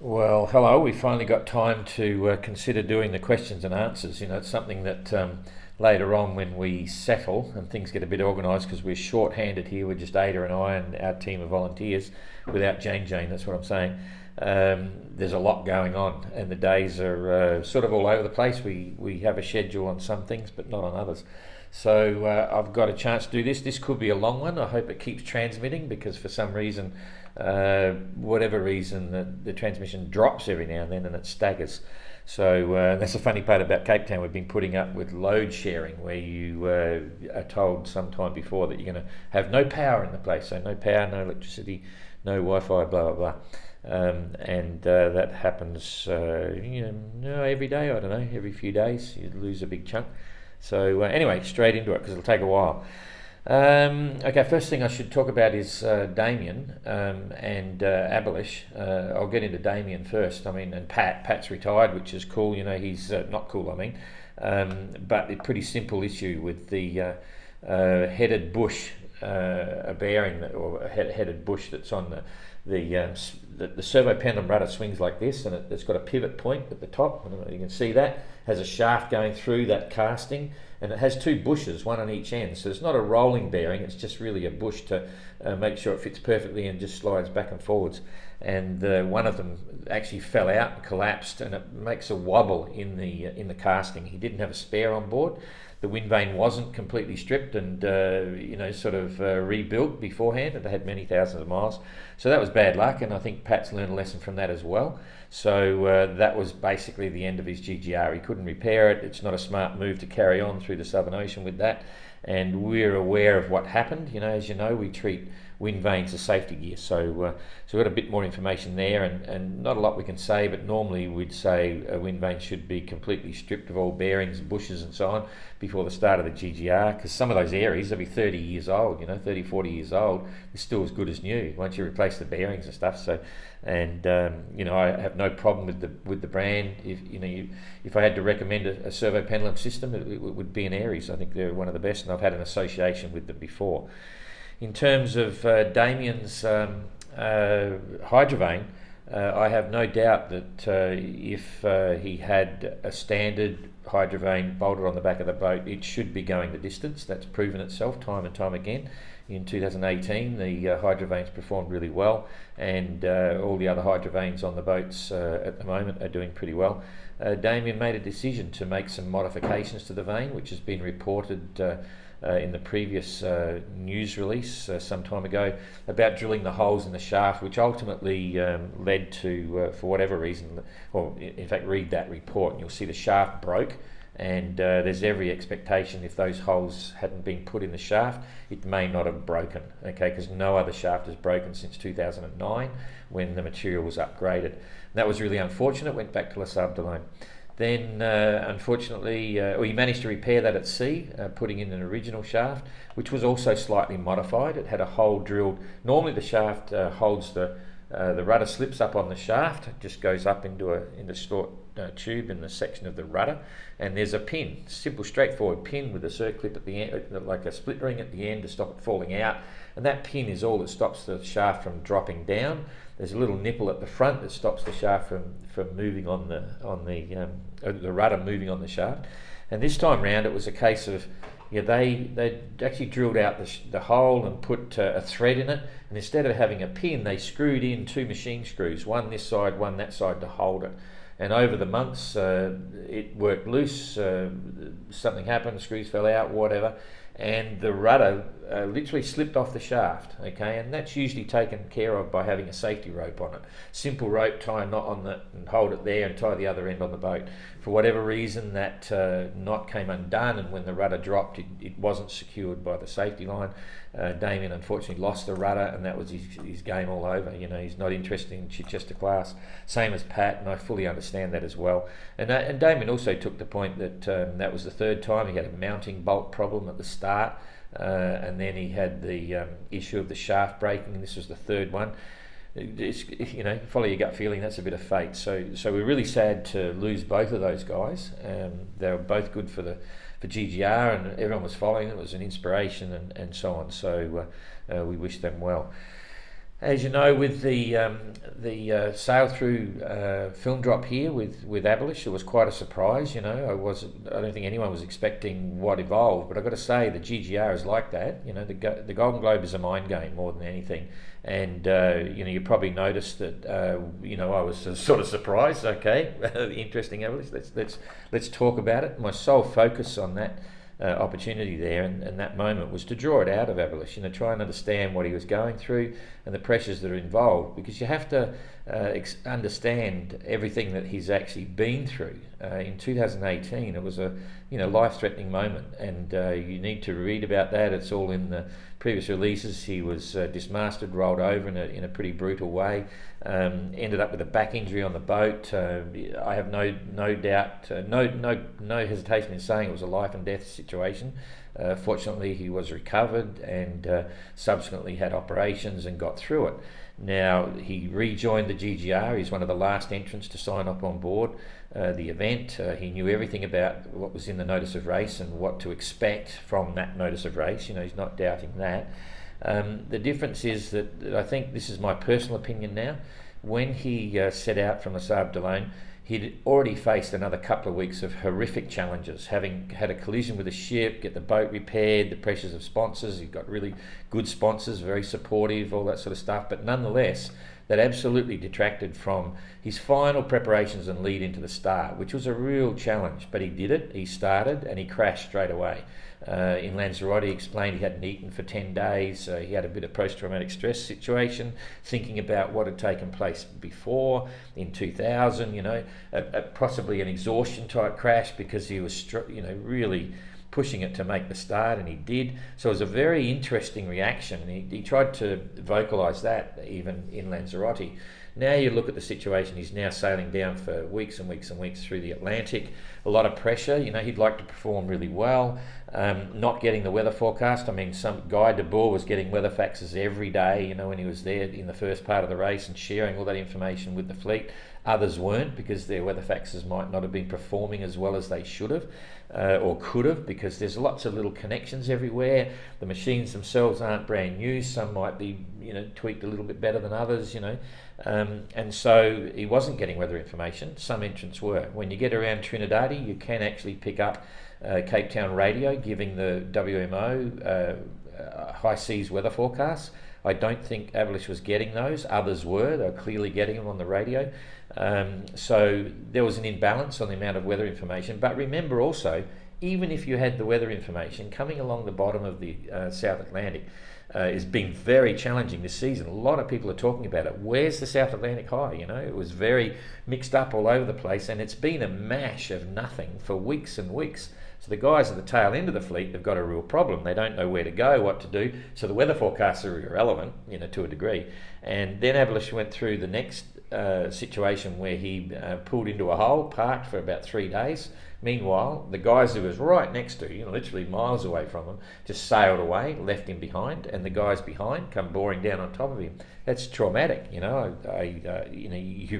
Well, hello. We finally got time to consider doing the questions and answers. It's something that later on when we settle and things get a bit organised, because we're short-handed here with just Ada and I and our team of volunteers, without Jane, that's what I'm saying. There's a lot going on and the days are sort of all over the place. We have a schedule on some things but not on others. So I've got a chance to do this. This could be a long one. I hope it keeps transmitting, because for some reason, whatever reason, the transmission drops every now and then and it staggers. So that's the funny part about Cape Town. We've been putting up with load sharing, where you are told sometime before that you're going to have no power in the place. So no power, no electricity, no Wi-Fi, blah, blah, blah. And that happens every day. I don't know, every few days you lose a big chunk. So anyway, straight into it, because it'll take a while. Okay, first thing I should talk about is Damien and Abelish. I'll get into Damien first. And Pat's retired, which is cool. He's not cool, but a pretty simple issue with the headed bush, a bearing or a headed bush that's on the servo pendulum rudder swings like this, and it's got a pivot point at the top. I don't know if you can see that. Has a shaft going through that casting, and it has two bushes, one on each end. So it's not a rolling bearing, it's just really a bush to make sure it fits perfectly and just slides back and forwards. And one of them actually fell out and collapsed, and it makes a wobble in the casting. He didn't have a spare on board. The wind vane wasn't completely stripped and rebuilt beforehand. It had many thousands of miles, so that was bad luck. And I think Pat's learned a lesson from that as well. So that was basically the end of his GGR. He couldn't repair it. It's not a smart move to carry on through the Southern Ocean with that. And we're aware of what happened. As you know, we treat wind vanes as safety gear. So we've got a bit more information there, and not a lot we can say, but normally we'd say a wind vane should be completely stripped of all bearings, bushes and so on before the start of the GGR, because some of those areas, they'll be 30 years old, 30, 40 years old. They're still as good as new once you replace the bearings and stuff. So, and I have no problem with the brand. If I had to recommend a servo pendulum system, it would be an Aries. I think they're one of the best, and I've had an association with them before. In terms of Damien's hydrovane, I have no doubt that if he had a standard hydrovane bolted on the back of the boat, it should be going the distance. That's proven itself time and time again. In 2018, the hydrovanes performed really well, and all the other hydrovanes on the boats at the moment are doing pretty well. Damien made a decision to make some modifications to the vane, which has been reported in the previous news release some time ago, about drilling the holes in the shaft, which ultimately led to, for whatever reason, or in fact read that report and you'll see the shaft broke. And there's every expectation, if those holes hadn't been put in the shaft, it may not have broken, okay, because no other shaft has broken since 2009 when the material was upgraded. And that was really unfortunate. Went back to La Sable d'Olonne. Then, unfortunately, he managed to repair that at sea, putting in an original shaft, which was also slightly modified. It had a hole drilled. Normally the shaft holds the rudder slips up on the shaft. It just goes up into a short tube in the section of the rudder, and there's a pin, simple, straightforward pin with a circlip at the end, like a split ring at the end to stop it falling out. And that pin is all that stops the shaft from dropping down. There's a little nipple at the front that stops the shaft from moving on the rudder moving on the shaft. And this time round, it was a case of they actually drilled out the hole and put a thread in it, and instead of having a pin, they screwed in two machine screws, one this side, one that side, to hold it. And over the months, it worked loose. Something happened, screws fell out, whatever, and the rudder literally slipped off the shaft. Okay, and that's usually taken care of by having a safety rope on it. Simple rope, tie a knot on it and hold it there, and tie the other end on the boat. For whatever reason, that knot came undone, and when the rudder dropped, it wasn't secured by the safety line. Damien unfortunately lost the rudder, and that was his game all over. He's not interested in Chichester class. Same as Pat, and I fully understand that as well. And Damien also took the point that that was the third time he had a mounting bolt problem at the start, and then he had the issue of the shaft breaking, and this was the third one. It's, follow your gut feeling. That's a bit of fate. So we're really sad to lose both of those guys. They were both good for GGR, and everyone was following them. It was an inspiration and so on. So we wish them well. As you know, with the the sail through film drop here with Abolish, it was quite a surprise. I don't think anyone was expecting what evolved, but I've got to say the GGR is like that. The Golden Globe is a mind game more than anything, and you probably noticed that I was sort of surprised. Okay, interesting, Abolish. Let's talk about it. My sole focus on that opportunity there and that moment was to draw it out of Abolish, try and understand what he was going through and the pressures that are involved, because you have to understand everything that he's actually been through. In 2018 it was a life-threatening moment, and you need to read about that. It's all in the previous releases. He was dismasted, rolled over in a pretty brutal way, ended up with a back injury on the boat. I have no doubt, no hesitation in saying it was a life and death situation. Fortunately, he was recovered and subsequently had operations and got through it. Now, he rejoined the GGR. He's one of the last entrants to sign up on board the event. He knew everything about what was in the notice of race and what to expect from that notice of race. He's not doubting that. The difference is that I think, this is my personal opinion now, when he set out from the Sable d'Olonne, he'd already faced another couple of weeks of horrific challenges, having had a collision with a ship, get the boat repaired, the pressures of sponsors. He'd got really good sponsors, very supportive, all that sort of stuff. But nonetheless, that absolutely detracted from his final preparations and lead into the start, which was a real challenge. But he did it, he started, and he crashed straight away. In Lanzarote, he explained he hadn't eaten for 10 days. He had a bit of post-traumatic stress situation, thinking about what had taken place before in 2000, possibly an exhaustion type crash, because he was, really pushing it to make the start, and he did. So it was a very interesting reaction. He tried to vocalise that even in Lanzarote. Now you look at the situation, he's now sailing down for weeks and weeks and weeks through the Atlantic. A lot of pressure, he'd like to perform really well. Not getting the weather forecast. Some Guy de Boer was getting weather faxes every day, when he was there in the first part of the race and sharing all that information with the fleet. Others weren't, because their weather faxes might not have been performing as well as they should have or could have, because there's lots of little connections everywhere. The machines themselves aren't brand new. Some might be tweaked a little bit better than others, and so he wasn't getting weather information. Some entrants were. When you get around Trinidad, you can actually pick up Cape Town radio giving the WMO high seas weather forecasts. I don't think Abolish was getting those. Others were. They were clearly getting them on the radio. So there was an imbalance on the amount of weather information. But remember also, even if you had the weather information, coming along the bottom of the South Atlantic has been very challenging this season. A lot of people are talking about it. Where's the South Atlantic high? It was very mixed up all over the place, and it's been a mash of nothing for weeks and weeks. So the guys at the tail end of the fleet, they've got a real problem. They don't know where to go, what to do. So the weather forecasts are irrelevant, to a degree. And then Abolish went through the next situation where he pulled into a hole, parked for about 3 days. Meanwhile, the guys who was right next to, literally miles away from him, just sailed away, left him behind, and the guys behind come boring down on top of him. That's traumatic, you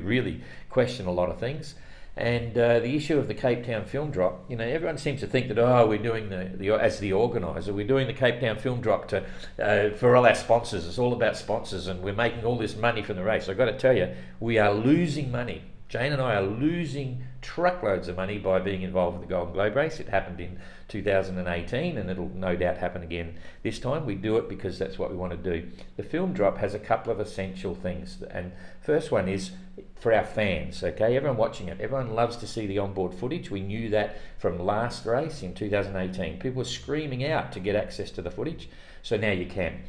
really question a lot of things. And the issue of the Cape Town film drop, everyone seems to think that, we're doing as the organiser, we're doing the Cape Town film drop for all our sponsors. It's all about sponsors, and we're making all this money from the race. I've got to tell you, we are losing money. Jane and I are losing truckloads of money by being involved with the Golden Globe race. It happened in 2018, and it'll no doubt happen again this time. We do it because that's what we want to do. The film drop has a couple of essential things, and first one is for our fans, okay? Everyone watching it, everyone loves to see the onboard footage. We knew that from last race in 2018. People were screaming out to get access to the footage, so now you can.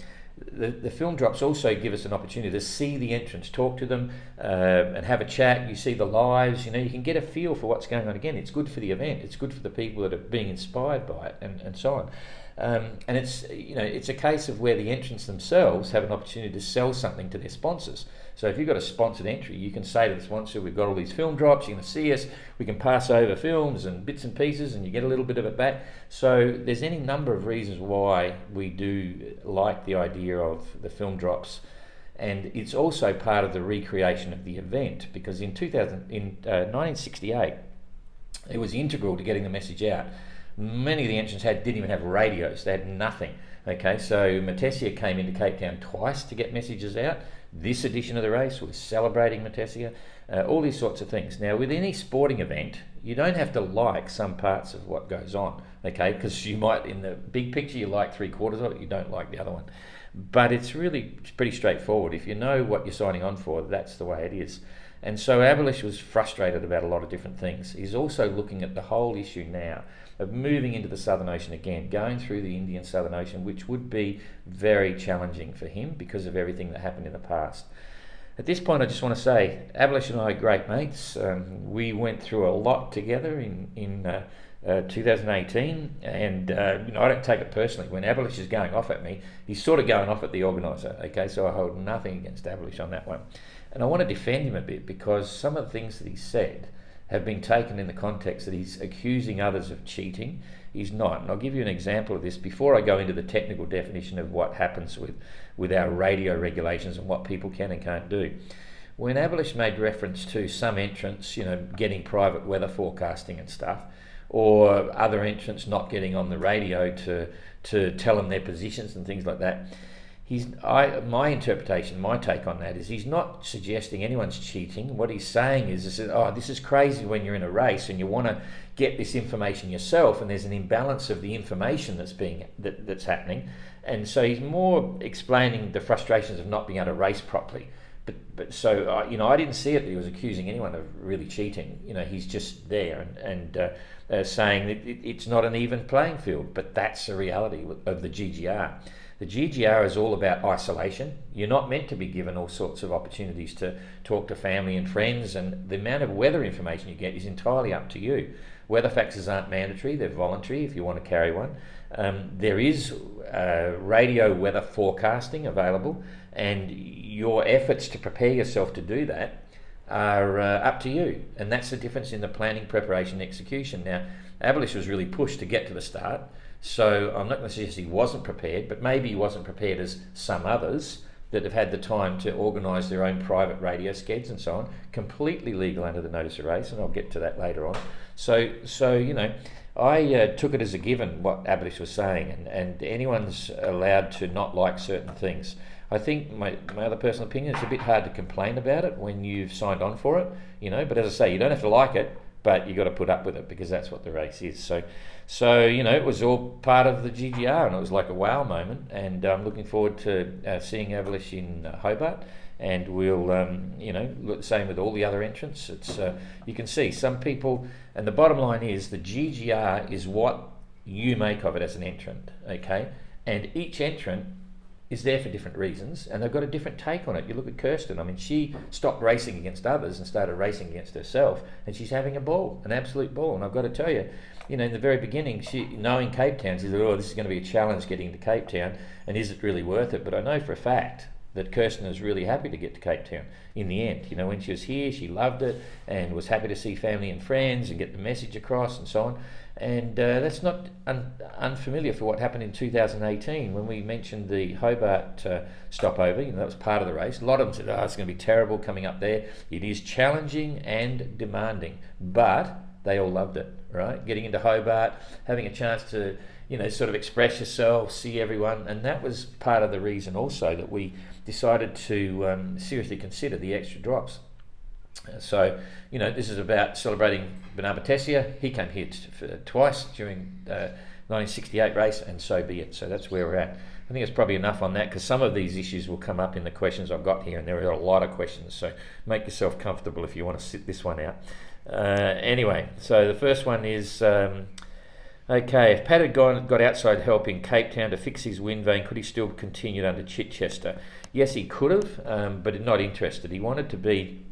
The film drops also give us an opportunity to see the entrants, talk to them, and have a chat. You see the lives, you can get a feel for what's going on. Again, it's good for the event, it's good for the people that are being inspired by it, and so on. And it's a case of where the entrants themselves have an opportunity to sell something to their sponsors. So if you've got a sponsored entry, you can say to the sponsor, we've got all these film drops, you're going to see us, we can pass over films and bits and pieces, and you get a little bit of it back. So there's any number of reasons why we do like the idea of the film drops. And it's also part of the recreation of the event, because in 1968, it was integral to getting the message out. Many of the entrants didn't even have radios. They had nothing. Okay, so Matesia came into Cape Town twice to get messages out. This edition of the race was celebrating Matessia, all these sorts of things. Now, with any sporting event, you don't have to like some parts of what goes on, okay? Because you might, in the big picture, you like 3/4 of it, you don't like the other one. But it's pretty straightforward. If you know what you're signing on for, that's the way it is. And so Abelish was frustrated about a lot of different things. He's also looking at the whole issue now of moving into the Southern Ocean again, going through the Indian Southern Ocean, which would be very challenging for him because of everything that happened in the past. At this point, I just want to say, Abelish and I are great mates. We went through a lot together in 2018, and I don't take it personally. When Abelish is going off at me, he's sort of going off at the organiser, okay? So I hold nothing against Abelish on that one. And I want to defend him a bit because some of the things that he said have been taken in the context that he's accusing others of cheating. He's not. And I'll give you an example of this before I go into the technical definition of what happens with our radio regulations and what people can and can't do. When Abelish made reference to some entrants, getting private weather forecasting and stuff, or other entrants not getting on the radio to tell them their positions and things like that, my interpretation, my take on that is he's not suggesting anyone's cheating. What he's saying is this is crazy when you're in a race and you want to get this information yourself, and there's an imbalance of the information that's happening, and so he's more explaining the frustrations of not being able to race properly. But so I didn't see it that he was accusing anyone of really cheating. He's just there and saying that it's not an even playing field. But that's the reality of the GGR. The GGR is all about isolation. You're not meant to be given all sorts of opportunities to talk to family and friends, and the amount of weather information you get is entirely up to you. Weather faxes aren't mandatory, they're voluntary if you want to carry one. There is radio weather forecasting available, and your efforts to prepare yourself to do that are up to you, and that's the difference in the planning, preparation, execution. Now, Abelish was really pushed to get to the start, so I'm not going to suggest he wasn't prepared, but maybe he wasn't prepared as some others that have had the time to organise their own private radio skeds and so on, completely legal under the notice of race, and I'll get to that later on. So I took it as a given what Abelish was saying, and anyone's allowed to not like certain things. I think my other personal opinion, it's a bit hard to complain about it when you've signed on for it, but as I say, you don't have to like it, but you've got to put up with it because that's what the race is. So it was all part of the GGR, and it was like a wow moment, and I'm looking forward to seeing Abelish in Hobart, and we'll, look the same with all the other entrants. It's you can see some people, and the bottom line is the GGR is what you make of it as an entrant, okay? And each entrant is there for different reasons, and they've got a different take on it. You look at Kirsten. I mean, she stopped racing against others and started racing against herself, and she's having a ball, an absolute ball. And I've got to tell you, in the very beginning, she, knowing Cape Town, she said, this is going to be a challenge getting to Cape Town, and is it really worth it? But I know for a fact that Kirsten is really happy to get to Cape Town in the end. When she was here, she loved it and was happy to see family and friends and get the message across and so on. And that's not unfamiliar for what happened in 2018 when we mentioned the Hobart stopover. That was part of the race. A lot of them said, it's going to be terrible coming up there. It is challenging and demanding, but they all loved it, right? Getting into Hobart, having a chance to, sort of express yourself, see everyone. And that was part of the reason also that we decided to seriously consider the extra drops. So, this is about celebrating Bernard Matessia. He came here twice during 1968 race, and so be it. So that's where we're at. I think it's probably enough on that, because some of these issues will come up in the questions I've got here, and there are a lot of questions. So make yourself comfortable if you want to sit this one out. Anyway, so the first one is, okay, if Pat had got outside help in Cape Town to fix his wind vane, could he still continue under Chichester? Yes, he could have, but not interested. He wanted to be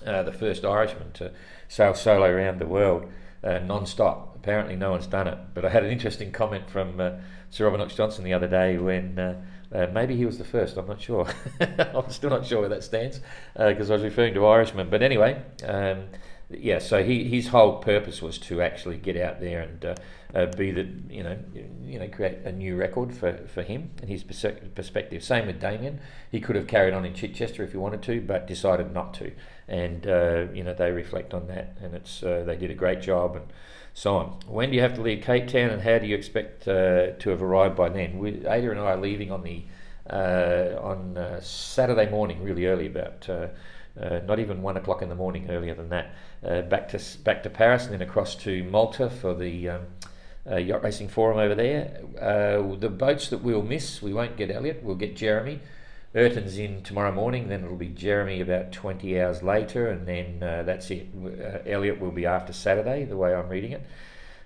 the first Irishman to sail solo around the world non-stop. Apparently no one's done it, but I had an interesting comment from Sir Robert Knox-Johnson the other day when maybe he was the first, I'm not sure. I'm still not sure where that stands because I was referring to Irishmen, but anyway, so his whole purpose was to actually get out there and be the create a new record for him and his perspective. Same with Damien. He could have carried on in Chichester if he wanted to, but decided not to. And they reflect on that, and it's they did a great job and so on. When do you have to leave Cape Town, and how do you expect to have arrived by then? Ada and I are leaving on the on Saturday morning, really early, about not even 1 o'clock in the morning, earlier than that. Back to Paris and then across to Malta for the Yacht Racing Forum over there. The boats that we'll miss, we won't get Elliot, we'll get Jeremy. Ayrton's in tomorrow morning, then it'll be Jeremy about 20 hours later, and then that's it. Elliot will be after Saturday, the way I'm reading it.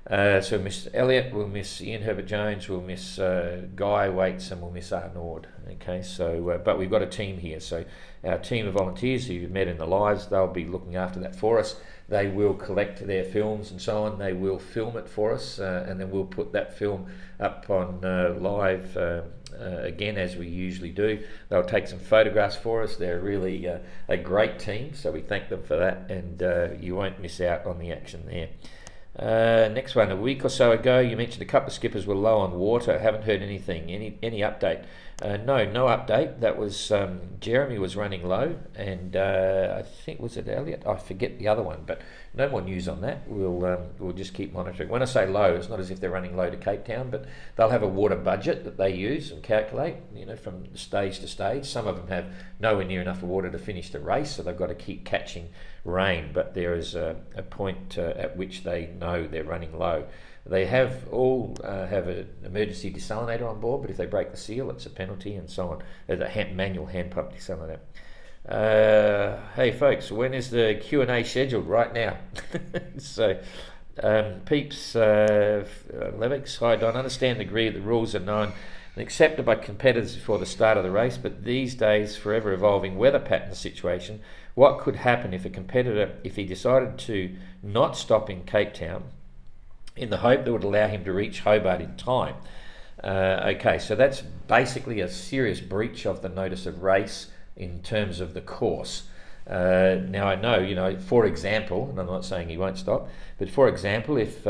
So we'll miss Elliot, we'll miss Ian Herbert-Jones, we'll miss Guy Waits, and we'll miss Arnaud. Okay, so but we've got a team here. So our team of volunteers who you've met in the lives, they'll be looking after that for us. They will collect their films and so on. They will film it for us, and then we'll put that film up on live again, as we usually do. They'll take some photographs for us. They're really a great team, so we thank them for that, and you won't miss out on the action there. Next one, a week or so ago, you mentioned a couple of skippers were low on water. Haven't heard anything. Any update? No update. That was Jeremy was running low, and I think, was it Elliot? I forget the other one, but no more news on that. We'll just keep monitoring. When I say low, it's not as if they're running low to Cape Town, but they'll have a water budget that they use and calculate, from stage to stage. Some of them have nowhere near enough water to finish the race, so they've got to keep catching rain, but there is a point at which they know they're running low. They have all have an emergency desalinator on board, but if they break the seal, it's a penalty, and so on. There's a manual hand pump desalinator. Hey folks, when is the Q&A scheduled? Right now. So Peeps Levix, I don't understand and agree that the rules are known and accepted by competitors before the start of the race, but these days forever evolving weather pattern situation, what could happen if a competitor, if he decided to not stop in Cape Town in the hope that would allow him to reach Hobart in time? Okay, so that's basically a serious breach of the notice of race in terms of the course. Now I know, for example, and I'm not saying he won't stop, but for example, if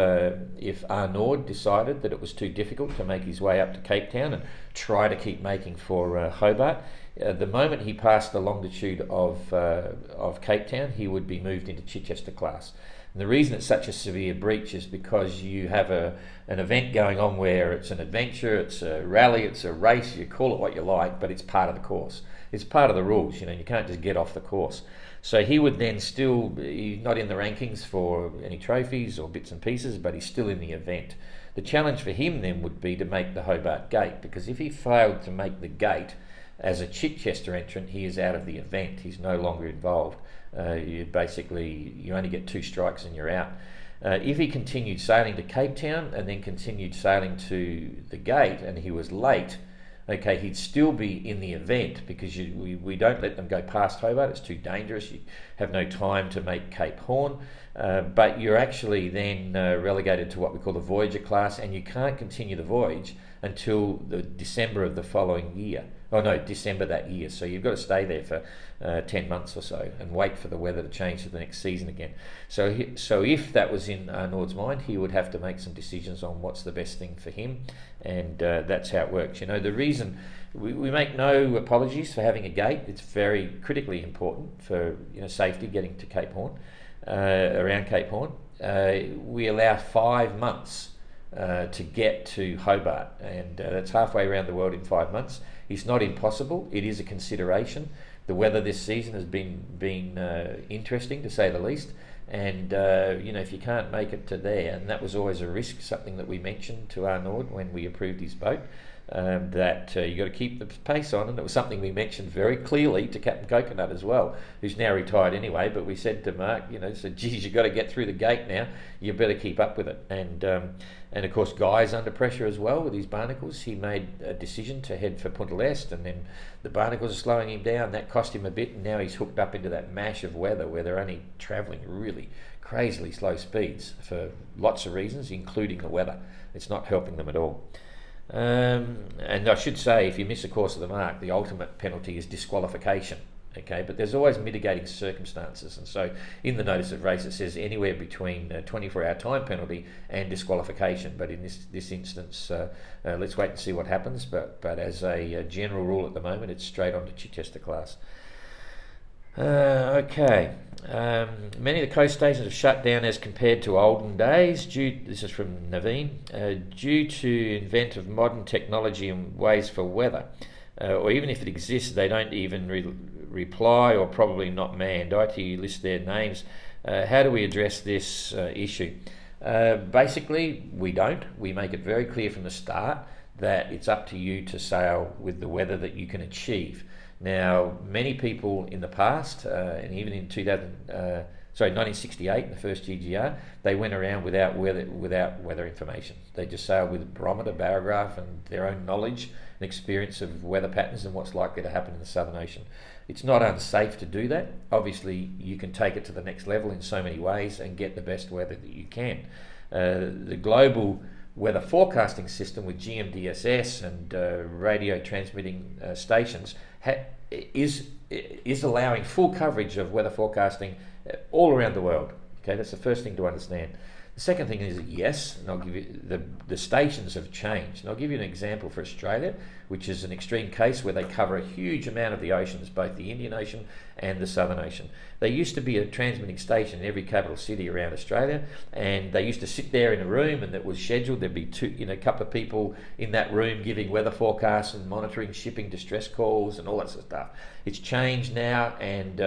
Arnaud decided that it was too difficult to make his way up to Cape Town and try to keep making for Hobart, the moment he passed the longitude of Cape Town, he would be moved into Chichester class. And the reason it's such a severe breach is because you have an event going on where it's an adventure, it's a rally, it's a race, you call it what you like, but it's part of the course. It's part of the rules, you can't just get off the course. So he would then still be not in the rankings for any trophies or bits and pieces, but he's still in the event. The challenge for him then would be to make the Hobart Gate, because if he failed to make the gate as a Chichester entrant, he is out of the event. He's no longer involved. You only get 2 strikes and you're out. If he continued sailing to Cape Town and then continued sailing to the gate and he was late, okay, he'd still be in the event, because we don't let them go past Hobart. It's too dangerous. You have no time to make Cape Horn, but you're actually then relegated to what we call the Voyager class, and you can't continue the voyage until the December of the following year. Oh no, December that year. So you've got to stay there for 10 months or so and wait for the weather to change to the next season again. So if that was in Arnaud's mind, he would have to make some decisions on what's the best thing for him, and that's how it works. The reason we make no apologies for having a gate. It's very critically important for safety getting to Cape Horn, around Cape Horn. We allow 5 months to get to Hobart, and that's halfway around the world in 5 months. It's not impossible. It is a consideration. The weather this season has been interesting, to say the least, and if you can't make it to there, and that was always a risk, something that we mentioned to Arnaud when we approved his boat, that you got to keep the pace on, and it was something we mentioned very clearly to Captain Coconut as well, who's now retired anyway, but we said to Mark, geez, you got to get through the gate now, you better keep up with it. And of course Guy's under pressure as well with his barnacles. He made a decision to head for Punta l'Est, and then the barnacles are slowing him down. That cost him a bit, and now he's hooked up into that mash of weather where they're only travelling really crazily slow speeds for lots of reasons, including the weather. It's not helping them at all. And I should say, if you miss a course of the mark, the ultimate penalty is disqualification. Okay, but there's always mitigating circumstances, and so in the notice of race it says anywhere between 24-hour time penalty and disqualification. But in this instance, let's wait and see what happens. But as a general rule at the moment, it's straight on to Chichester class. Okay. Many of the coast stations have shut down as compared to olden days. This is from Naveen. Due to invent of modern technology and ways for weather. or even if it exists, they don't even reply or probably not manned. ITU lists their names. How do we address this issue? Basically, we don't. We make it very clear from the start that it's up to you to sail with the weather that you can achieve. Now, many people in the past, and even in 1968, in the first GGR, they went around without weather information. They just sailed with barometer, barograph, and their own knowledge and experience of weather patterns and what's likely to happen in the Southern Ocean. It's not unsafe to do that. Obviously, you can take it to the next level in so many ways and get the best weather that you can. The global weather forecasting system with GMDSS and radio transmitting stations is allowing full coverage of weather forecasting all around the world. Okay, that's the first thing to understand. The second thing is, yes, and I'll give you the stations have changed. And I'll give you an example for Australia, which is an extreme case where they cover a huge amount of the oceans, both the Indian Ocean and the Southern Ocean. There used to be a transmitting station in every capital city around Australia, and they used to sit there in a room, and that was scheduled. There'd be a couple of people in that room giving weather forecasts and monitoring shipping distress calls and all that sort of stuff. It's changed now, and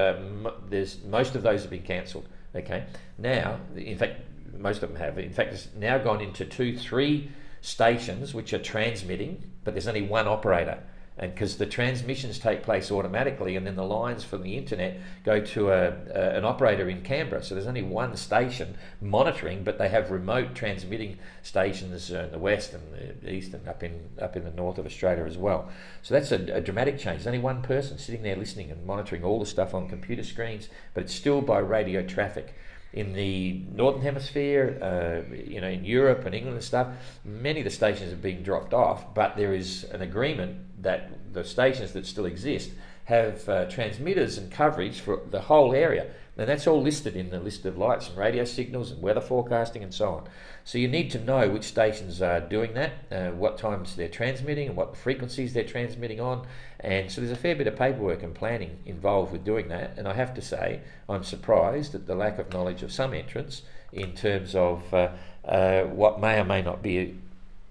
most of those have been cancelled. Okay, now, in fact, most of them have. In fact, it's now gone into 2-3 stations which are transmitting, but there's only one operator. And because the transmissions take place automatically, and then the lines from the internet go to an operator in Canberra. So there's only one station monitoring, but they have remote transmitting stations in the west and the east and up in the north of Australia as well. So that's a dramatic change. There's only one person sitting there listening and monitoring all the stuff on computer screens, but it's still by radio traffic. In the Northern Hemisphere, in Europe and England and stuff, many of the stations have been dropped off, but there is an agreement that the stations that still exist have transmitters and coverage for the whole area. And that's all listed in the list of lights and radio signals and weather forecasting and so on. So you need to know which stations are doing that, what times they're transmitting and what frequencies they're transmitting on. And so there's a fair bit of paperwork and planning involved with doing that. And I have to say, I'm surprised at the lack of knowledge of some entrants in terms of what may or may not be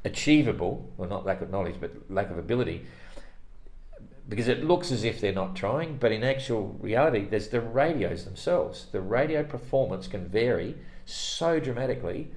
achievable, or not lack of knowledge, but lack of ability, because it looks as if they're not trying, but in actual reality, there's the radios themselves. The radio performance can vary so dramatically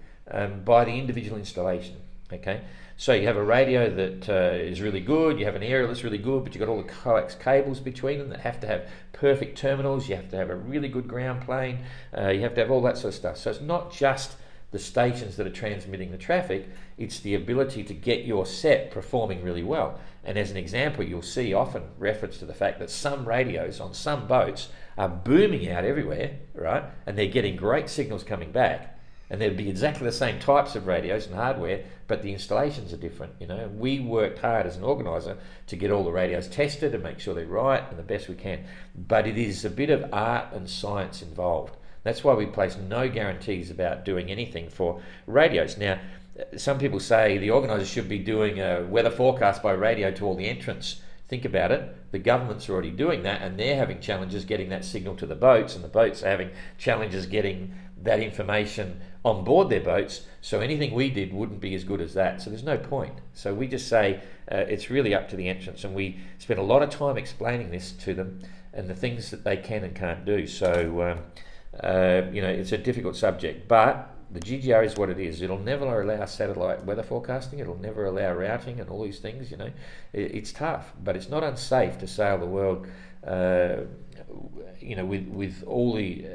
by the individual installation. Okay, so you have a radio that is really good, you have an aerial that's really good, but you've got all the coax cables between them that have to have perfect terminals, you have to have a really good ground plane, you have to have all that sort of stuff. So it's not just the stations that are transmitting the traffic, it's the ability to get your set performing really well. And as an example, you'll see often reference to the fact that some radios on some boats are booming out everywhere, right? And they're getting great signals coming back. And there'd be exactly the same types of radios and hardware, but the installations are different. We worked hard as an organiser to get all the radios tested and make sure they're right and the best we can. But it is a bit of art and science involved. That's why we place no guarantees about doing anything for radios. Now, some people say the organisers should be doing a weather forecast by radio to all the entrants. Think about it. The government's already doing that, and they're having challenges getting that signal to the boats, and the boats are having challenges getting that information on board their boats. So anything we did wouldn't be as good as that. So there's no point. So we just say it's really up to the entrants, and we spend a lot of time explaining this to them and the things that they can and can't do. So it's a difficult subject, but the GGR is what it is. It'll never allow satellite weather forecasting. It'll never allow routing and all these things. It's tough, but it's not unsafe to sail the world. With all the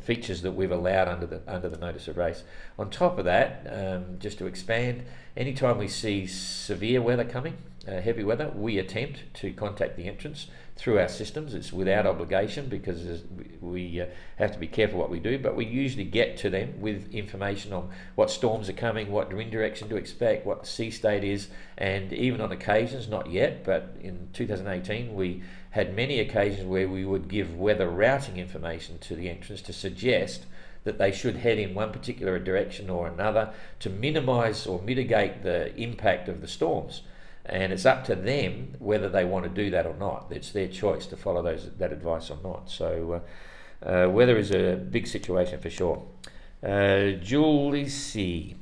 features that we've allowed under the notice of race. On top of that, just to expand, anytime we see severe weather coming, heavy weather, we attempt to contact the entrants through our systems. It's without obligation because we have to be careful what we do, but we usually get to them with information on what storms are coming, what wind direction to expect, what the sea state is, and even on occasions, not yet, but in 2018 we had many occasions where we would give weather routing information to the entrants to suggest that they should head in one particular direction or another to minimise or mitigate the impact of the storms. And it's up to them whether they want to do that or not. It's their choice to follow that advice or not. So weather is a big situation for sure. Julie C.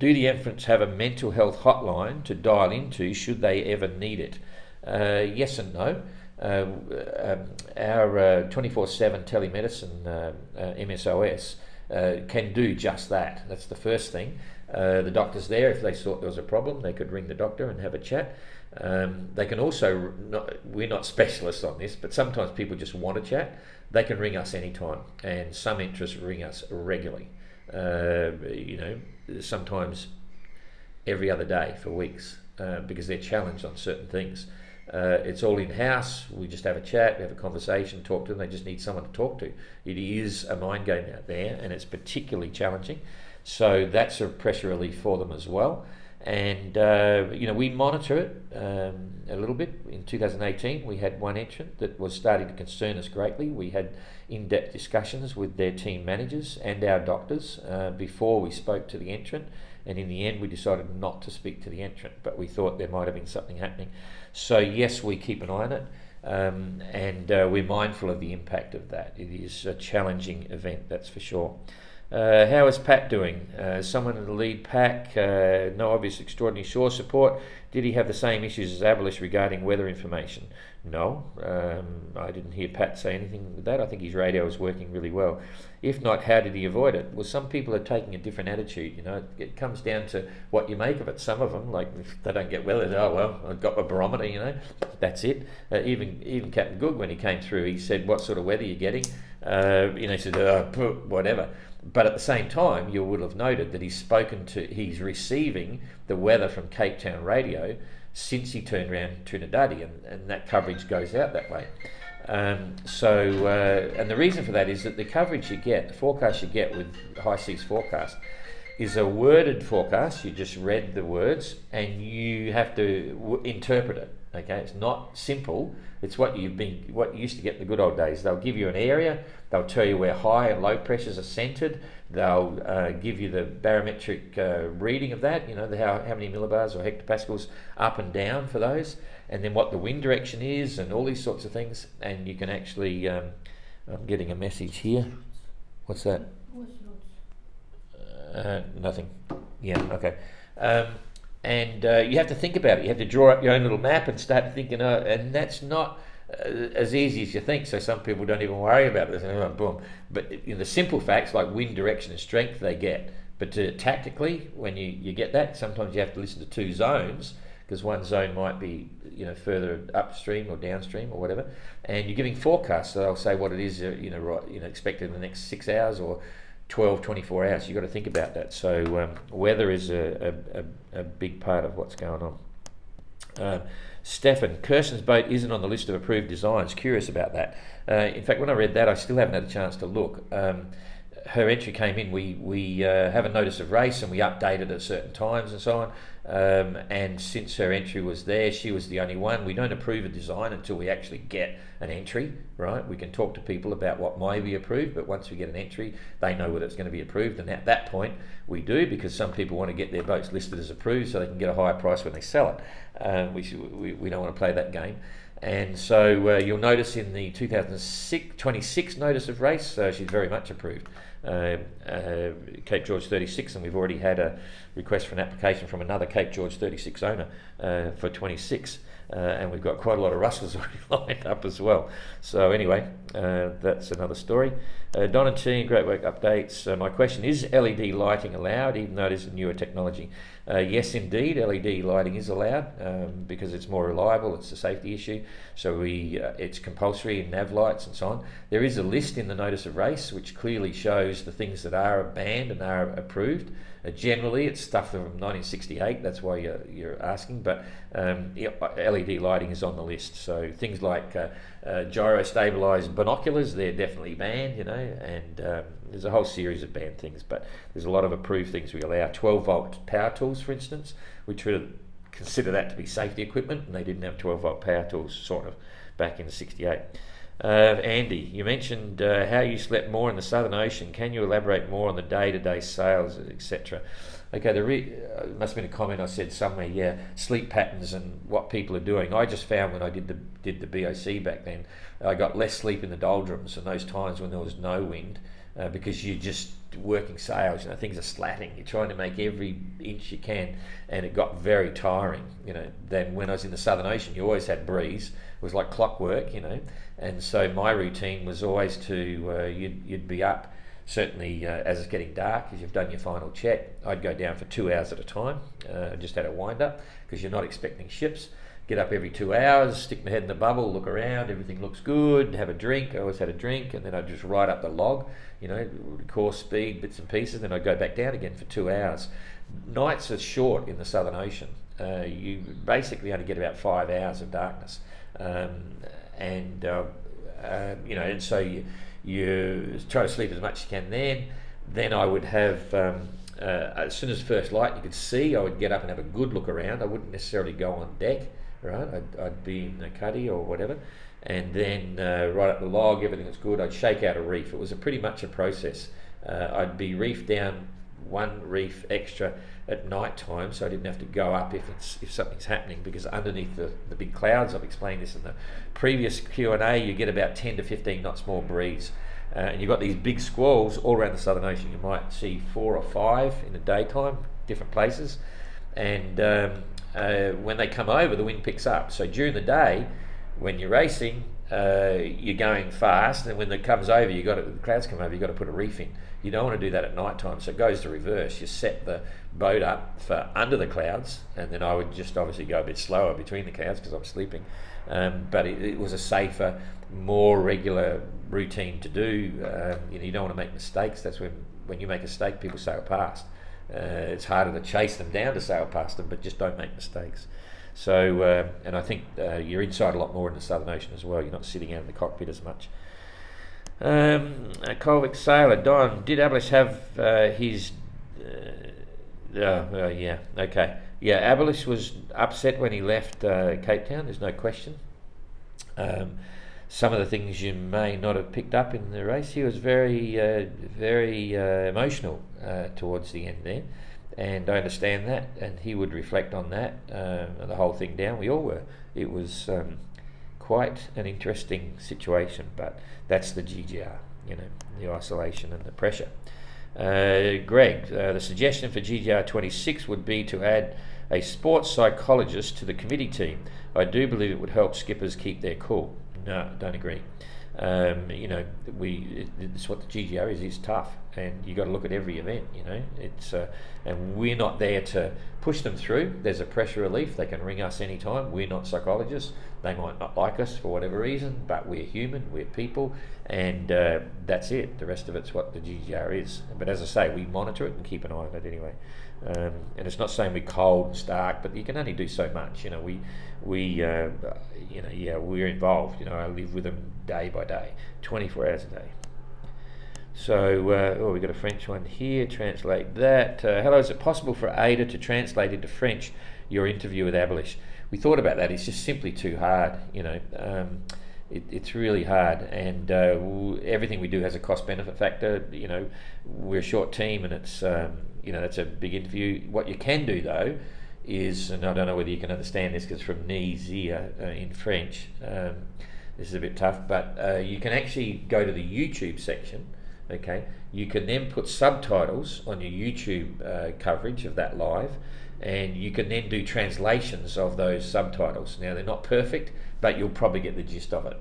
Do the entrants have a mental health hotline to dial into should they ever need it? Yes and no. Our 24/7 telemedicine MSOS can do just that. That's the first thing. The doctor's there. If they thought there was a problem, they could ring the doctor and have a chat. They can also, we're not specialists on this, but sometimes people just want to chat. They can ring us anytime, and some interests ring us regularly. Sometimes every other day for weeks, because they're challenged on certain things. It's all in-house. We just have a chat, we have a conversation, talk to them. They just need someone to talk to. It is a mind game out there, and it's particularly challenging. So that's a pressure relief for them as well. And we monitor it a little bit. In 2018, we had one entrant that was starting to concern us greatly. We had in-depth discussions with their team managers and our doctors before we spoke to the entrant. And in the end, we decided not to speak to the entrant, but we thought there might have been something happening. So yes, we keep an eye on it, and we're mindful of the impact of that. It is a challenging event, that's for sure. How is Pat doing? Someone in the lead pack, no obvious extraordinary shore support. Did he have the same issues as Abolish regarding weather information? No, I didn't hear Pat say anything with that. I think his radio was working really well. If not, how did he avoid it? Well, some people are taking a different attitude. It comes down to what you make of it. Some of them, like if they don't get well, they say, oh well, I've got my barometer, that's it. Even Captain Good, when he came through, he said, what sort of weather are you getting? He said, whatever. But at the same time, you would have noted that he's receiving the weather from Cape Town radio since he turned around Trinidadi, and that coverage goes out that way. And the reason for that is that the coverage you get, the forecast you get with High Seas Forecast, is a worded forecast. You just read the words and you have to interpret it. Okay, it's not simple. It's what you used to get in the good old days. They'll give you an area. They'll tell you where high and low pressures are centred. They'll give you the barometric reading of that. How many millibars or hectopascals up and down for those, and then what the wind direction is, and all these sorts of things. And you can actually. I'm getting a message here. What's that? Nothing. Yeah. Okay. And you have to think about it. You have to draw up your own little map and start thinking, and that's not as easy as you think. So some people don't even worry about it. They say, boom. But the simple facts like wind direction and strength they get. But tactically, when you get that, sometimes you have to listen to two zones, because one zone might be further upstream or downstream or whatever. And you're giving forecasts, so they'll say what it is expected in the next 6 hours or 12, 24 hours. You've got to think about that. So weather is a big part of what's going on. Stefan, Kirsten's boat isn't on the list of approved designs. Curious about that. In fact, when I read that, I still haven't had a chance to look. Her entry came in, we have a notice of race and we update it at certain times and so on. And since her entry was there, she was the only one. We don't approve a design until we actually get an entry, right? We can talk to people about what might be approved, but once we get an entry, they know whether it's going to be approved. And at that point, we do, because some people want to get their boats listed as approved so they can get a higher price when they sell it. We don't want to play that game. And so you'll notice in the 2026 notice of race, she's very much approved. Cape George 36, and we've already had a request for an application from another Cape George 36 owner for 26, and we've got quite a lot of rustlers already lined up as well. So anyway, that's another story. Don and team, great work updates. My question is LED lighting allowed, even though it is a newer technology? Yes, indeed, LED lighting is allowed because it's more reliable. It's a safety issue, so it's compulsory in nav lights and so on. There is a list in the notice of race which clearly shows the things that are banned and are approved. Generally, it's stuff from 1968. That's why you're asking, but LED lighting is on the list. So things like gyro stabilized binoculars, they're definitely banned, and there's a whole series of banned things, but there's a lot of approved things we allow. 12-volt power tools, for instance, we consider that to be safety equipment, and they didn't have 12-volt power tools sort of back in 68. Andy, you mentioned how you slept more in the Southern Ocean. Can you elaborate more on the day-to-day sales, etc.? Okay, it must have been a comment I said somewhere. Yeah, sleep patterns and what people are doing. I just found when I did the BOC back then, I got less sleep in the doldrums and those times when there was no wind, because you're just working sales. Things are slatting. You're trying to make every inch you can, and it got very tiring. Then when I was in the Southern Ocean, you always had breeze. It was like clockwork. And so my routine was always to you'd be up. Certainly, as it's getting dark, as you've done your final check, I'd go down for 2 hours at a time. Just had a wind up because you're not expecting ships. Get up every 2 hours, stick my head in the bubble, look around, everything looks good, have a drink. I always had a drink, and then I'd just write up the log, course speed, bits and pieces, then I'd go back down again for 2 hours. Nights are short in the Southern Ocean. You basically only get about 5 hours of darkness. And so you try to sleep as much as you can then I would have as soon as first light you could see, I would get up and have a good look around. I wouldn't necessarily go on deck, right? I'd be in a cuddy or whatever, and then write up the log, everything was good. I'd shake out a reef. It was pretty much a process. I'd be reefed down one reef extra at night time, so I didn't have to go up if something's happening, because underneath the big clouds, I've explained this in the previous Q&A, you get about 10 to 15 knots more breeze, and you've got these big squalls all around the Southern Ocean. You might see 4 or 5 in the daytime, different places, and when they come over, the wind picks up. So during the day, when you're racing, you're going fast, and when it comes over, the clouds come over, you've got to put a reef in. You don't want to do that at night time, so it goes the reverse. You set the boat up for under the clouds, and then I would just obviously go a bit slower between the clouds because I'm sleeping. But it was a safer, more regular routine to do. You don't want to make mistakes. That's when you make a mistake, people sail past. It's harder to chase them down to sail past them, but just don't make mistakes. So, and I think you're inside a lot more in the Southern Ocean as well. You're not sitting out in the cockpit as much. Colvick Sailor, Don, did Abelish have his... yeah, okay. Yeah, Abelish was upset when he left Cape Town, there's no question. Some of the things you may not have picked up in the race, he was very emotional towards the end there. And I understand that, and he would reflect on that, the whole thing down. We all were. It was quite an interesting situation, but that's the GGR, the isolation and the pressure. Greg, the suggestion for GGR 26 would be to add a sports psychologist to the committee team. I do believe it would help skippers keep their cool. No, don't agree. It's what the GGR is. It's tough, and you got to look at every event. It's and we're not there to push them through. There's a pressure relief. They can ring us anytime. We're not psychologists. They might not like us for whatever reason, but we're human. We're people, and that's it. The rest of it's what the GGR is. But as I say, we monitor it and keep an eye on it anyway. And it's not saying we're cold and stark, but you can only do so much. We're involved. I live with them day by day, 24 hours a day. So, we've got a French one here. Translate that. Hello, is it possible for Ada to translate into French your interview with Abelish? We thought about that. It's just simply too hard. It's really hard, and everything we do has a cost-benefit factor. We're a short team, and it's that's a big interview. What you can do though is, and I don't know whether you can understand this because it's from Nizia in French. This is a bit tough, but you can actually go to the YouTube section. Okay, you can then put subtitles on your YouTube coverage of that live, and you can then do translations of those subtitles. Now they're not perfect, but you'll probably get the gist of it.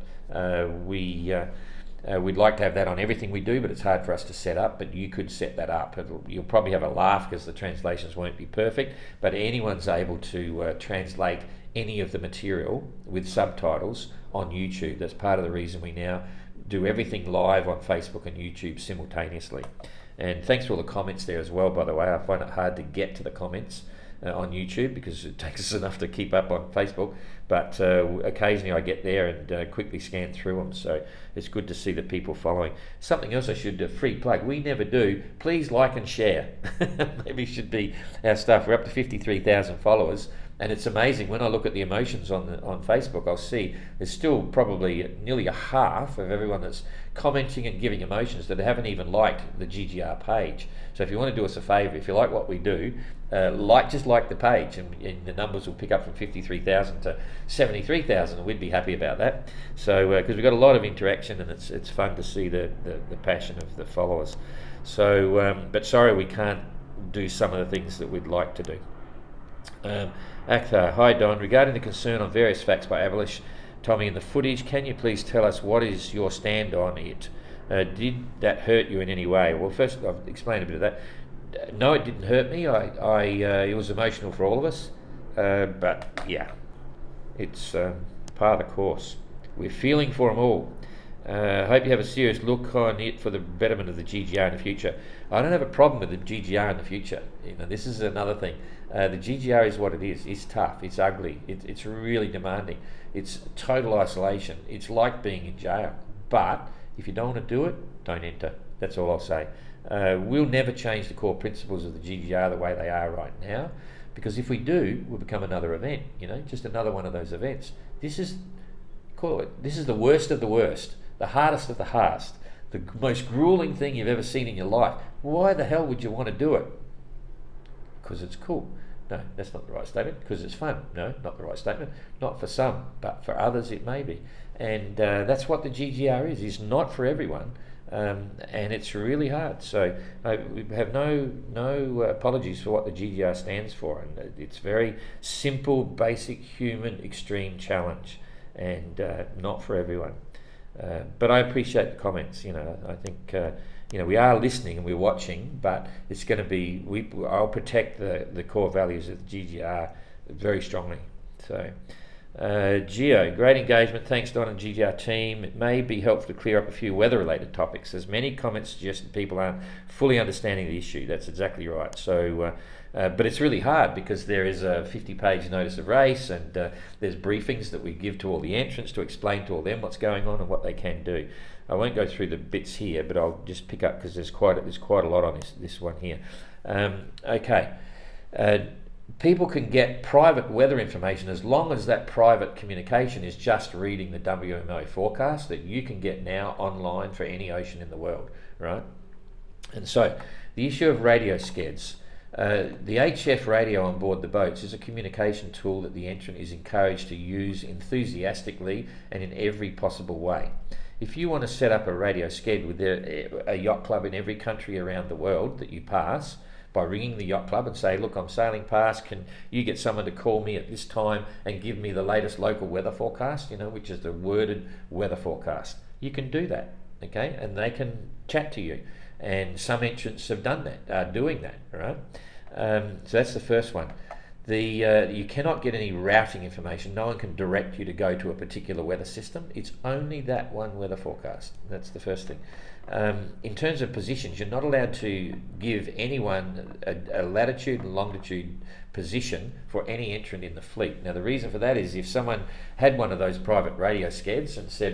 We'd like to have that on everything we do, but it's hard for us to set up. But you could set that up. You'll probably have a laugh because the translations won't be perfect, but anyone's able to translate any of the material with subtitles on YouTube. That's part of the reason we now do everything live on Facebook and YouTube simultaneously. And thanks for all the comments there as well, by the way. I find it hard to get to the comments on YouTube because it takes us enough to keep up on Facebook, but occasionally I get there and quickly scan through them, so it's good to see the people following. Something else I should free plug, we never do, please like and share. Maybe it should be our stuff. We're up to 53,000 followers, And it's amazing when I look at the emotions on Facebook, I'll see there's still probably nearly a half of everyone that's commenting and giving emotions that haven't even liked the GGR page. So if you want to do us a favour, if you like what we do, just like the page, and the numbers will pick up from 53,000 to 73,000, and we'd be happy about that. So because we've got a lot of interaction, and it's fun to see the passion of the followers. So but sorry, we can't do some of the things that we'd like to do. Akhtar, hi Don, regarding the concern on various facts by Avalish, Tommy, in the footage, can you please tell us what is your stand on it? Did that hurt you in any way? Well, first I've explained a bit of that. No, it didn't hurt me. It was emotional for all of us, but yeah, it's part of the course. We're feeling for them all. I hope you have a serious look on it for the betterment of the GGR in the future. I don't have a problem with the GGR in the future. This is another thing. The GGR is what it is. It's tough. It's ugly. It's really demanding. It's total isolation. It's like being in jail. But if you don't want to do it, don't enter. That's all I'll say. We'll never change the core principles of the GGR the way they are right now, because if we do, we'll become another event. Just another one of those events. This is the worst of the worst. The hardest of the hardest, the most grueling thing you've ever seen in your life. Why the hell would you want to do it? Because it's cool. No, that's not the right statement. Because it's fun. No, not the right statement. Not for some, but for others it may be. And that's what the GGR is. It's not for everyone, and it's really hard. So we have no apologies for what the GGR stands for. And it's very simple, basic, human, extreme challenge, and not for everyone. But I appreciate the comments. I think we are listening and we're watching, but it's going to be I'll protect the core values of the GGR very strongly. So Geo, great engagement. Thanks, Don and GGR team. It may be helpful to clear up a few weather-related topics, as many comments suggest that people aren't fully understanding the issue. That's exactly right. So. But it's really hard because there is a 50-page notice of race, and there's briefings that we give to all the entrants to explain to all them what's going on and what they can do. I won't go through the bits here, but I'll just pick up because there's quite a lot on this one here. Okay. People can get private weather information as long as that private communication is just reading the WMO forecast that you can get now online for any ocean in the world, right? And so the issue of radio skeds. The HF radio on board the boats is a communication tool that the entrant is encouraged to use enthusiastically and in every possible way. If you want to set up a radio sked with a yacht club in every country around the world that you pass, by ringing the yacht club and say, look, I'm sailing past, can you get someone to call me at this time and give me the latest local weather forecast, which is the worded weather forecast. You can do that, okay? And they can chat to you. And some entrants have done that, are doing that, right? So that's the first one. You cannot get any routing information. No one can direct you to go to a particular weather system. It's only that one weather forecast. That's the first thing. In terms of positions, you're not allowed to give anyone a latitude and longitude position for any entrant in the fleet. Now, the reason for that is if someone had one of those private radio skeds and said,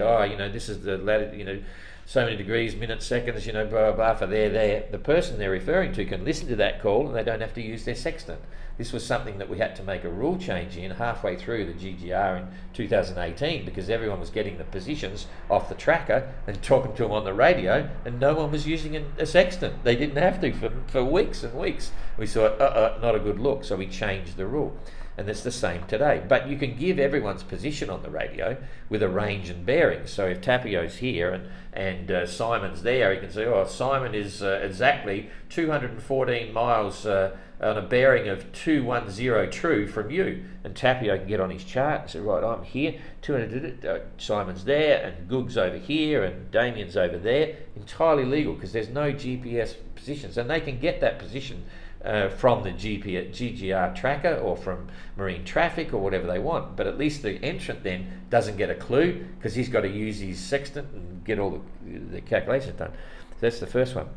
this is the latitude, so many degrees, minutes, seconds, blah, blah, blah, for there, the person they're referring to can listen to that call and they don't have to use their sextant. This was something that we had to make a rule change in halfway through the GGR in 2018 because everyone was getting the positions off the tracker and talking to them on the radio, and no one was using a sextant. They didn't have to for weeks and weeks. We thought, not a good look, so we changed the rule. And it's the same today. But you can give everyone's position on the radio with a range and bearing. So if Tapio's here and Simon's there, he can say, Simon is exactly 214 miles on a bearing of 210 true from you. And Tapio can get on his chart and say, right, I'm here, Simon's there, and Goog's over here, and Damien's over there. Entirely legal because there's no GPS positions. And they can get that position from the GGR tracker or from marine traffic or whatever they want, but at least the entrant then doesn't get a clue because he's got to use his sextant and get all the calculations done. So that's the first one.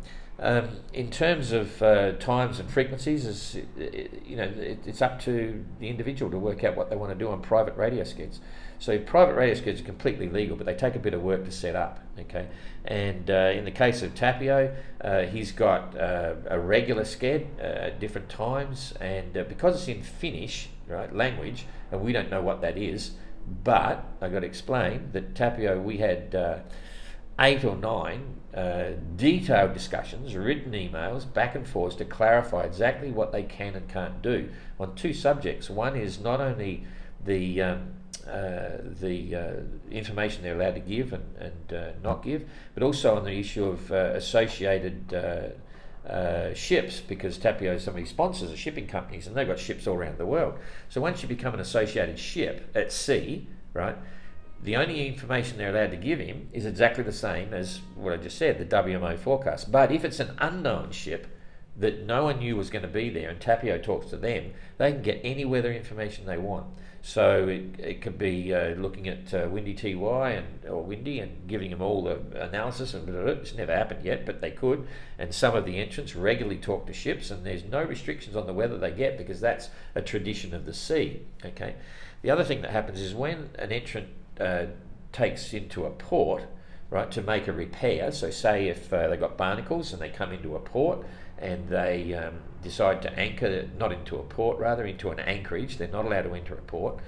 In terms of times and frequencies, it's up to the individual to work out what they want to do on private radio skeds. So private radio skirts are completely legal, but they take a bit of work to set up. Okay, and in the case of Tapio, he's got a regular sked at different times, and because it's in Finnish, right, language, and we don't know what that is, but I got to explain that Tapio, we had 8 or 9 detailed discussions, written emails, back and forth to clarify exactly what they can and can't do on 2 subjects. One is not only the information they're allowed to give and not give, but also on the issue of associated ships, because Tapio somebody sponsors the shipping companies and they've got ships all around the world. So once you become an associated ship at sea, right, the only information they're allowed to give him is exactly the same as what I just said, the WMO forecast. But if it's an unknown ship that no one knew was going to be there and Tapio talks to them, they can get any weather information they want. So it could be looking at windy TY or windy and giving them all the analysis, and it's never happened yet, but they could. And some of the entrants regularly talk to ships, and there's no restrictions on the weather they get because that's a tradition of the sea. Okay. The other thing that happens is when an entrant takes into a port, right, to make a repair. So say if they've got barnacles and they come into a port and they decide to anchor, not into a port, rather into an anchorage. They're not allowed to enter a port.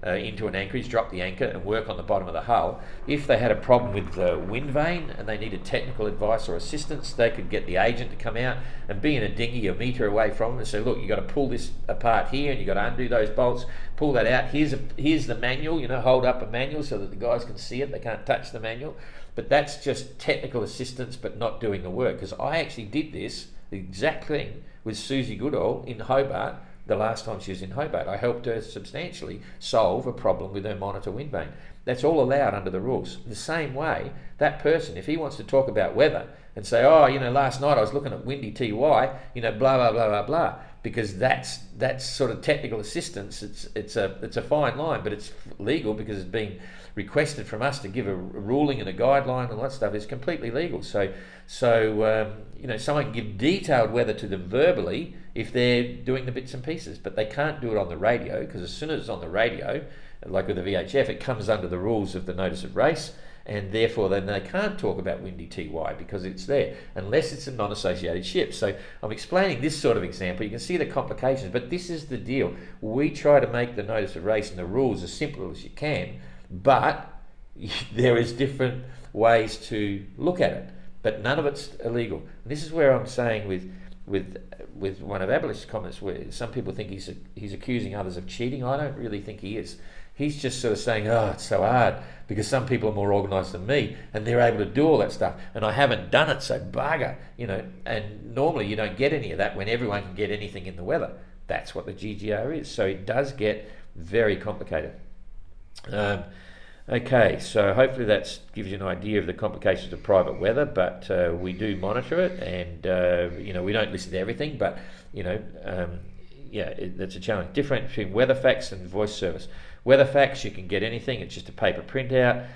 Into an anchorage, drop the anchor and work on the bottom of the hull. If they had a problem with the wind vane and they needed technical advice or assistance, they could get the agent to come out and be in a dinghy a metre away from them and say, look, you've got to pull this apart here and you've got to undo those bolts, pull that out. Here's the manual, hold up a manual so that the guys can see it. They can't touch the manual. But that's just technical assistance but not doing the work, because I actually did this, the exact thing, with Susie Goodall in Hobart. The last time she was in Hobart, I helped her substantially solve a problem with her monitor wind vane. That's all allowed under the rules. The same way, that person, if he wants to talk about weather and say, last night I was looking at windy TY, blah, blah, blah, blah, blah, because that's sort of technical assistance. It's a fine line, but it's legal because it's been requested from us to give a ruling and a guideline and all that stuff. Is completely legal. So someone can give detailed weather to them verbally if they're doing the bits and pieces, but they can't do it on the radio, because as soon as it's on the radio, like with the VHF, it comes under the rules of the notice of race, and therefore then they can't talk about windy TY because it's there, unless it's a non-associated ship. So I'm explaining this sort of example. You can see the complications, but this is the deal. We try to make the notice of race and the rules as simple as you can, but there is different ways to look at it, but none of it's illegal. And this is where I'm saying with one of Abolish's comments, where some people think he's accusing others of cheating. I don't really think he is. He's just sort of saying, it's so hard because some people are more organised than me and they're able to do all that stuff and I haven't done it, so bugger, and normally you don't get any of that when everyone can get anything in the weather. That's what the GGR is. So it does get very complicated. Okay, so hopefully that gives you an idea of the complications of private weather, but we do monitor it, and we don't listen to everything, but that's a challenge. Difference between weather facts and voice service. Weather facts, you can get anything; it's just a paper printout,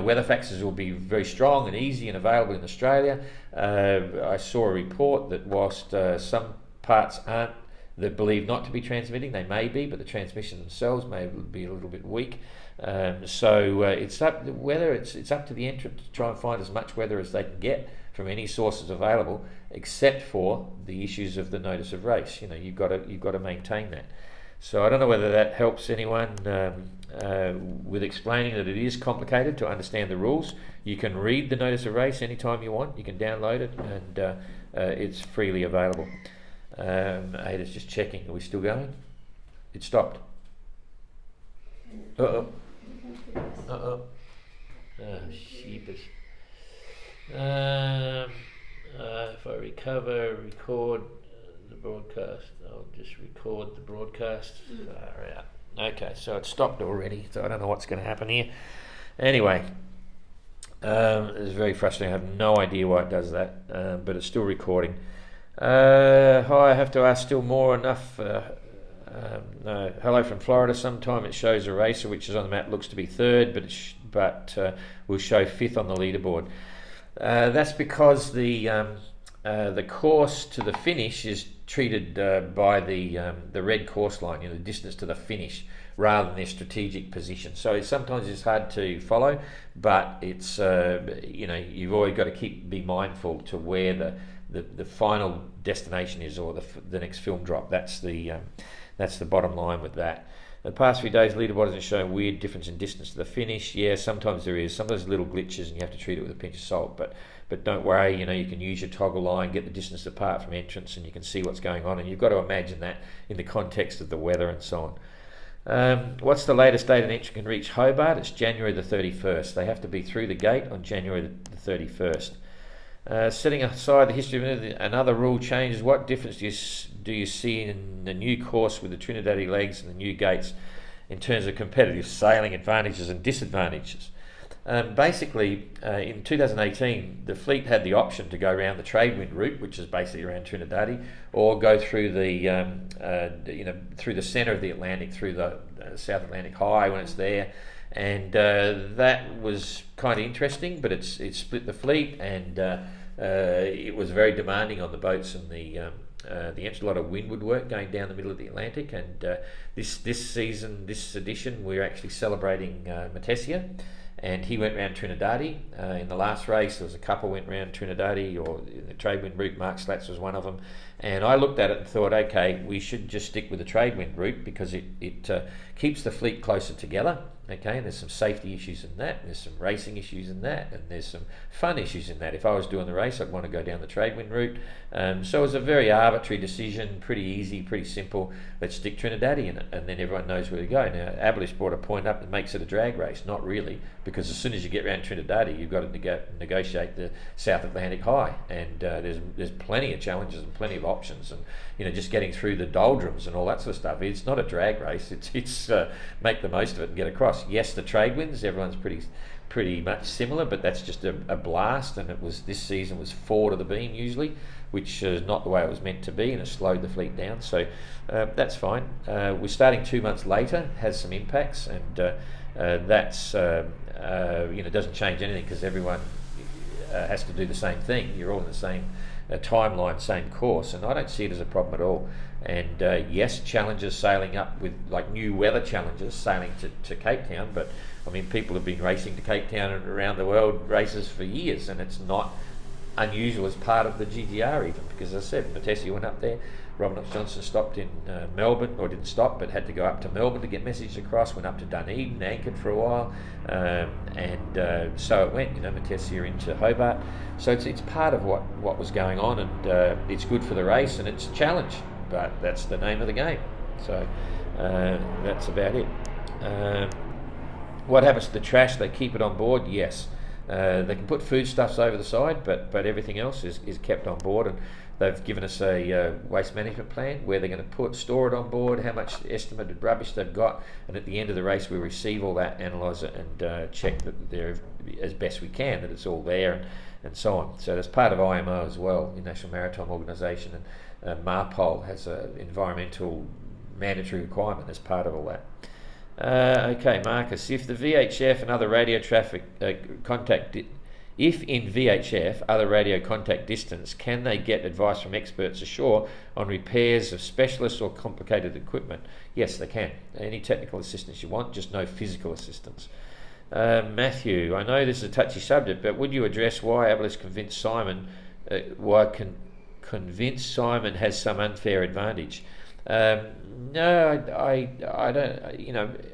weather faxes will be very strong and easy and available in Australia. I saw a report that whilst some parts aren't, they're believed not to be transmitting, they may be, but the transmission themselves may be a little bit weak. It's up to the entrant to try and find as much weather as they can get from any sources available, except for the issues of the notice of race. You've got to maintain that. So I don't know whether that helps anyone with explaining that it is complicated to understand the rules. You can read the notice of race anytime you want. You can download it, and it's freely available. Ada's just checking. Are we still going? It stopped. Sheepers. If I record the broadcast, I'll just record the broadcast. Okay, so it stopped already, so I don't know what's going to happen here. Anyway, it's very frustrating. I have no idea why it does that, but it's still recording. I have to ask still more. Enough. No. Hello from Florida. Sometime it shows a racer which is on the map looks to be third, but will show fifth on the leaderboard. That's because the course to the finish is treated by the red course line, the distance to the finish, rather than their strategic position. So sometimes it's hard to follow, but it's you've always got to be mindful to where the final destination is, or the next film drop. That's the bottom line with that. The past few days, leaderboard hasn't shown weird difference in distance to the finish. Yeah, sometimes there is. Sometimes little glitches, and you have to treat it with a pinch of salt. But don't worry, you can use your toggle line, get the distance apart from entrance, and you can see what's going on. And you've got to imagine that in the context of the weather and so on. What's the latest date an entry can reach Hobart? It's January the 31st. They have to be through the gate on January the 31st. Setting aside the history of another rule changes, what difference do you see in the new course with the Trinidadi legs and the new gates in terms of competitive sailing advantages and disadvantages? Basically, in 2018, the fleet had the option to go around the trade wind route, which is basically around Trinidadi, or go through through the centre of the Atlantic, through the South Atlantic High when it's there. And that was kind of interesting, but it split the fleet, and it was very demanding on the boats and the a lot of windward work going down the middle of the Atlantic. And this season, this edition, we're actually celebrating Matessia, and he went round Trinidadi. In the last race, there was a couple went round Trinidadi, or in the trade wind route. Mark Slats was one of them. And I looked at it and thought, okay, we should just stick with the trade wind route, because it keeps the fleet closer together. Okay, and there's some safety issues in that, and there's some racing issues in that, and there's some fun issues in that. If I was doing the race, I'd want to go down the trade wind route. So it was a very arbitrary decision, pretty easy, pretty simple. Let's stick Trinidadi in it, and then everyone knows where to go. Now, Abolish brought a point up that makes it a drag race. Not really, because as soon as you get around Trinidadi, you've got to negotiate the South Atlantic High, and there's plenty of challenges and plenty of options, and just getting through the doldrums and all that sort of stuff. It's not a drag race. It's make the most of it and get across. Yes, the trade winds, everyone's pretty much similar, but that's just a blast. And this season was 4 to the beam usually, which is not the way it was meant to be, and it slowed the fleet down. So that's fine. We're starting 2 months later, has some impacts, and that's doesn't change anything, because everyone has to do the same thing. You're all in the same timeline, same course, and I don't see it as a problem at all. And yes, challenges sailing up with new weather challenges sailing to Cape Town, but I mean, people have been racing to Cape Town and around the world races for years, and it's not unusual as part of the GTR even, because as I said, Matessia went up there. Robin Knox-Johnson stopped in Melbourne, or didn't stop, but had to go up to Melbourne to get messages across, went up to Dunedin, anchored for a while, and so it went, Matessia into Hobart. So it's part of what was going on, and it's good for the race, and it's a challenge, but that's the name of the game. So that's about it. What happens to the trash? They keep it on board? Yes. They can put foodstuffs over the side, but everything else is kept on board, and they've given us a waste management plan where they're going to store it on board, how much estimated rubbish they've got, and at the end of the race we receive all that, analyse it, and check that they're, as best we can, that it's all there, and so on. So that's part of IMO as well, the National Maritime Organisation, and MARPOL has an environmental mandatory requirement as part of all that. Okay, Marcus, if the VHF and other radio traffic if in VHF other radio contact distance, can they get advice from experts ashore on repairs of specialists or complicated equipment? Yes, they can. Any technical assistance you want, just no physical assistance. Matthew, I know this is a touchy subject, but would you address why Abolish convinced Simon has some unfair advantage? No, I don't.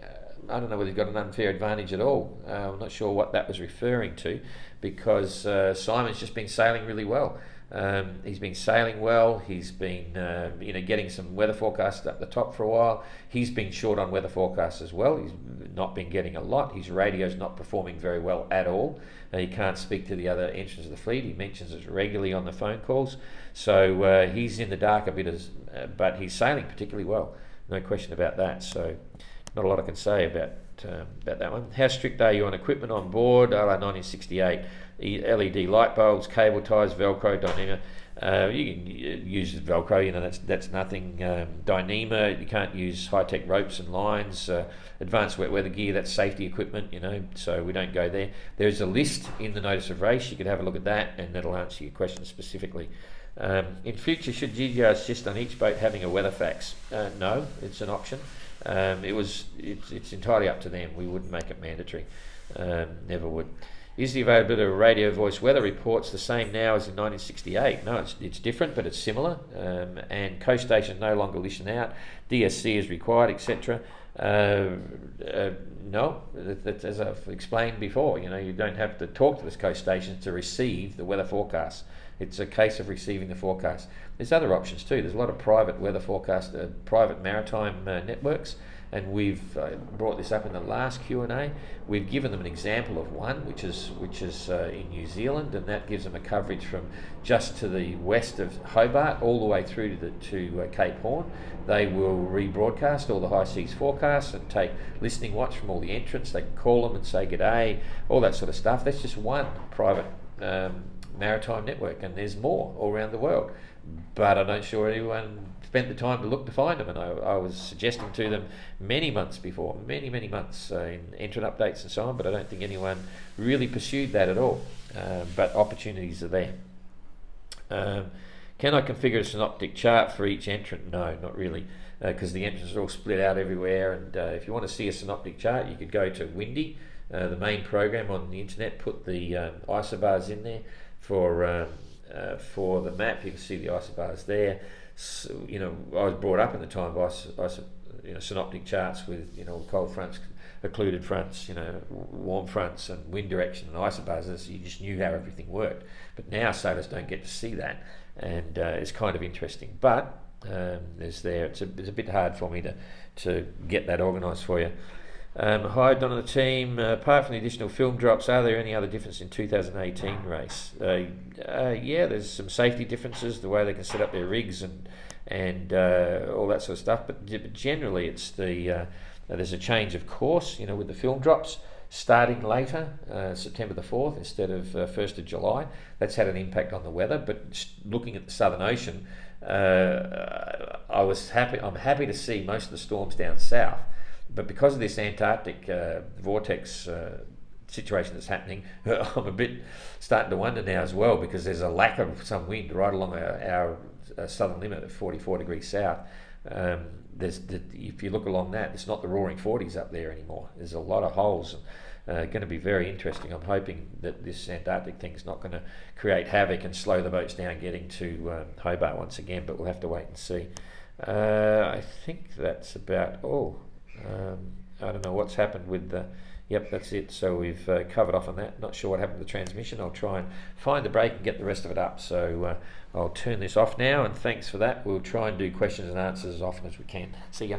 I don't know whether he's got an unfair advantage at all. I'm not sure what that was referring to, because Simon's just been sailing really well. He's been sailing well. He's been, getting some weather forecasts up the top for a while. He's been short on weather forecasts as well. He's not been getting a lot. His radio's not performing very well at all. He can't speak to the other entrants of the fleet. He mentions it regularly on the phone calls. So he's in the dark a bit, but he's sailing particularly well. No question about that. So not a lot I can say about that one. How strict are you on equipment on board? LR 1968, LED light bulbs, cable ties, Velcro, Dyneema. You can use Velcro, that's nothing. Dyneema, you can't use high-tech ropes and lines. Advanced wet weather gear, that's safety equipment, so we don't go there. There's a list in the notice of race. You could have a look at that, and that'll answer your question specifically. In future, should GGR insist on each boat having a weather fax? No, it's an option. It's entirely up to them. We wouldn't make it mandatory. Never would. Is the availability of radio voice weather reports the same now as in 1968? No, it's different, but it's similar. And coast stations no longer listen out. DSC is required, etc. No, as I've explained before, you don't have to talk to this coast station to receive the weather forecast. It's a case of receiving the forecast. There's other options too. There's a lot of private weather forecast, private maritime networks. And we've brought this up in the last Q&A. We've given them an example of one, which is in New Zealand, and that gives them a coverage from just to the west of Hobart all the way through to Cape Horn. They will rebroadcast all the high seas forecasts and take listening watch from all the entrants. They can call them and say g'day, all that sort of stuff. That's just one private maritime network, and there's more all around the world. But I'm not sure anyone spent the time to look to find them, and I was suggesting to them many months before, many months in entrant updates and so on, but I don't think anyone really pursued that at all. But opportunities are there. Can I configure a synoptic chart for each entrant? No, not really, because the entrants are all split out everywhere, and if you want to see a synoptic chart, you could go to Windy, the main program on the internet, put the isobars in there for the map. You can see the isobars there. So, I was brought up in the time of synoptic charts with cold fronts, occluded fronts, warm fronts, and wind direction and isobars. You just knew how everything worked. But now sailors don't get to see that, and it's kind of interesting. But it's a bit hard for me to get that organised for you. Hi, Don and the team. Apart from the additional film drops, are there any other difference in 2018 race? Yeah, there's some safety differences, the way they can set up their rigs and all that sort of stuff. But generally, it's there's a change of course. With the film drops starting later, September the 4th instead of 1st of July. That's had an impact on the weather. But looking at the Southern Ocean, I'm happy to see most of the storms down south. But because of this Antarctic vortex situation that's happening, I'm a bit starting to wonder now as well, because there's a lack of some wind right along our southern limit at 44 degrees south. If you look along that, it's not the roaring 40s up there anymore. There's a lot of holes. Going to be very interesting. I'm hoping that this Antarctic thing is not going to create havoc and slow the boats down getting to Hobart once again, but we'll have to wait and see. I think that's about all. I don't know what's happened with the... Yep, that's it. So we've covered off on that. Not sure what happened to the transmission. I'll try and find the break and get the rest of it up. So I'll turn this off now, and thanks for that. We'll try and do questions and answers as often as we can. See ya.